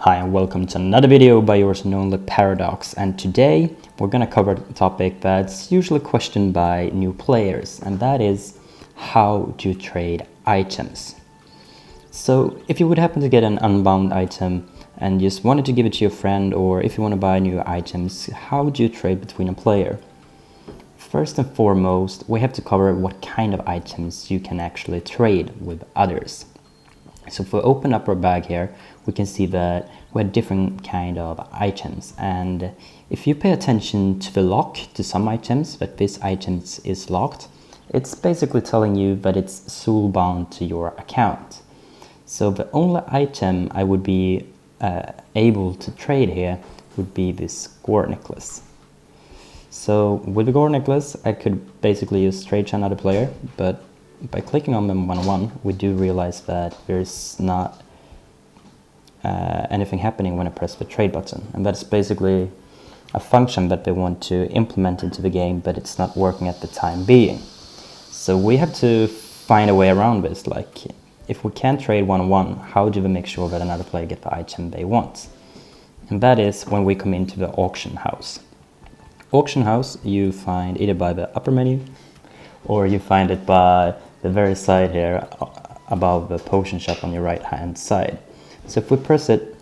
Hi and welcome to another video by yours known Paradox, and today we're going to cover a topic that's usually questioned by new players, and that is how to trade items. So if you would happen to get an unbound item and just wanted to give it to your friend, or if you want to buy new items, how do you trade between a player? First and foremost, we have to cover what kind of items you can actually trade with others. So if we open up our bag here, we can see that we have different kind of items, and if you pay attention to the lock to some items, that this item is locked, it's basically telling you that it's soul bound to your account. So the only item I would be able to trade here would be this gore necklace. So with the gore necklace, I could basically just trade to another player, but by clicking on them one-on-one, we do realize that there's not anything happening when I press the trade button. And that's basically a function that they want to implement into the game, but it's not working at the time being. So we have to find a way around this. Like, if we can't trade one-on-one, how do we make sure that another player get the item they want? And that is when we come into the auction house. Auction house you find either by the upper menu, or you find it by the very side here above the potion shop on your right hand side. So if we press it,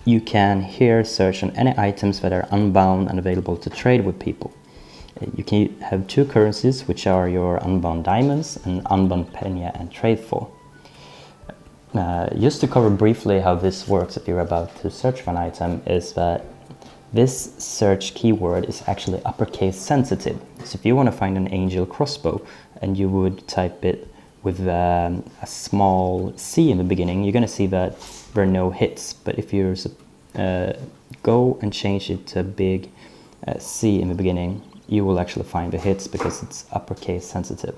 you can here search on any items that are unbound and available to trade with people. You can have two currencies, which are your unbound diamonds and unbound penny and trade for. Just to cover briefly how this works if you're about to search for an item, is that this search keyword is actually uppercase sensitive. So if you want to find an angel crossbow and you would type it with a small C in the beginning, you're going to see that there are no hits. But if you go and change it to a big C in the beginning, you will actually find the hits because it's uppercase sensitive.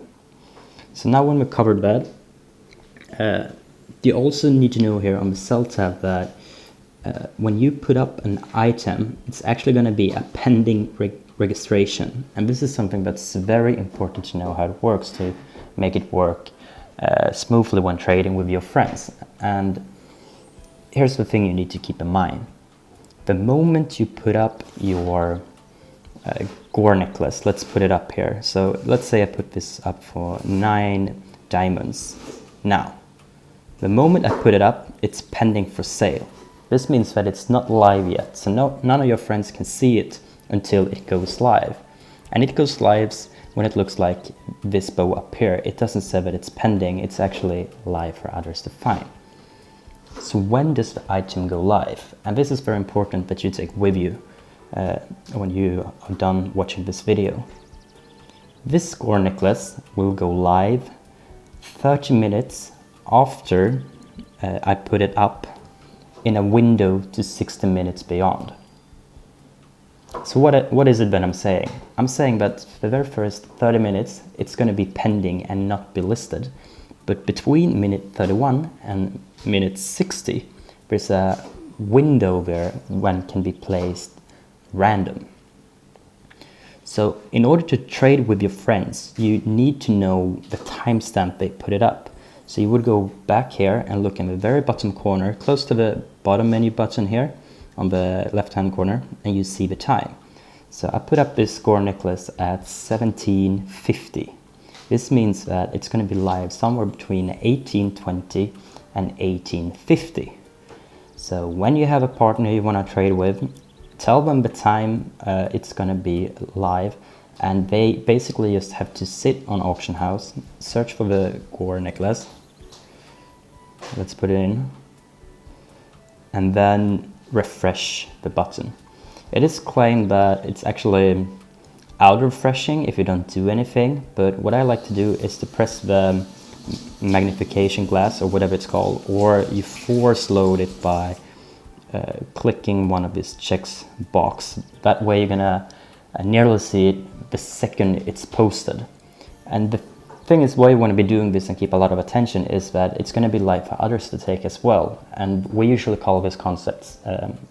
So now when we covered that, you also need to know here on the sell tab that when you put up an item, it's actually going to be a pending registration. And this is something that's very important to know how it works, to make it work smoothly when trading with your friends. And here's the thing you need to keep in mind. The moment you put up your gore necklace, let's put it up here. So let's say I put this up for 9 diamonds. Now, the moment I put it up, it's pending for sale. This means that it's not live yet, so none of your friends can see it until it goes live. And it goes live when it looks like this bow up here. It doesn't say that it's pending, it's actually live for others to find. So when does the item go live? And this is very important that you take with you when you are done watching this video. This gore necklace will go live 30 minutes after I put it up, in a window to 60 minutes beyond. So what is it that I'm saying? I'm saying that the very first 30 minutes, it's going to be pending and not be listed. But between minute 31 and minute 60, there's a window there when can be placed random. So in order to trade with your friends, you need to know the timestamp they put it up. So you would go back here and look in the very bottom corner, close to the bottom menu button here on the left hand corner, and you see the time. So I put up this gore necklace at 17:50. This means that it's going to be live somewhere between 18:20 and 18:50. So when you have a partner you want to trade with, tell them the time it's going to be live, and they basically just have to sit on auction house, search for the gore necklace. Let's put it in, and then refresh the button. It is claimed that it's actually auto-refreshing if you don't do anything, but what I like to do is to press the magnification glass or whatever it's called, or you force load it by clicking one of these checks box. That way you're gonna nearly see it the second it's posted. And the thing is, why you want to be doing this and keep a lot of attention is that it's going to be live for others to take as well. And we usually call this concept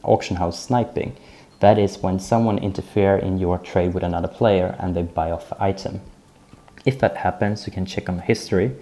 auction house sniping. That is when someone interferes in your trade with another player and they buy off the item. If that happens, you can check on history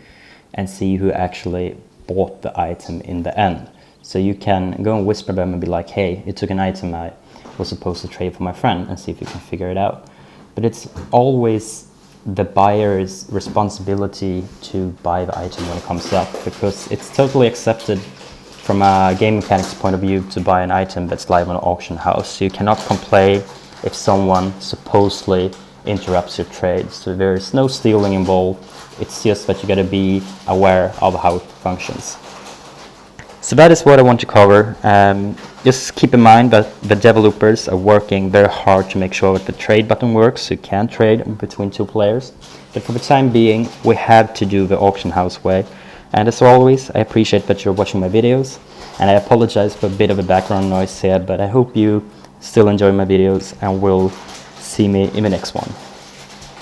and see who actually bought the item in the end. So you can go and whisper them and be like, hey, it took an item I was supposed to trade for my friend, and see if you can figure it out. But it's always the buyer's responsibility to buy the item when it comes up, because it's totally accepted from a game mechanics point of view to buy an item that's live on an auction house. So you cannot complain if someone supposedly interrupts your trade. So there's no stealing involved. It's just that you got to be aware of how it functions. So that is what I want to cover. Just keep in mind that the developers are working very hard to make sure that the trade button works, so you can trade between two players. But for the time being, we have to do the auction house way. And as always, I appreciate that you're watching my videos, and I apologize for a bit of a background noise here, but I hope you still enjoy my videos and will see me in the next one.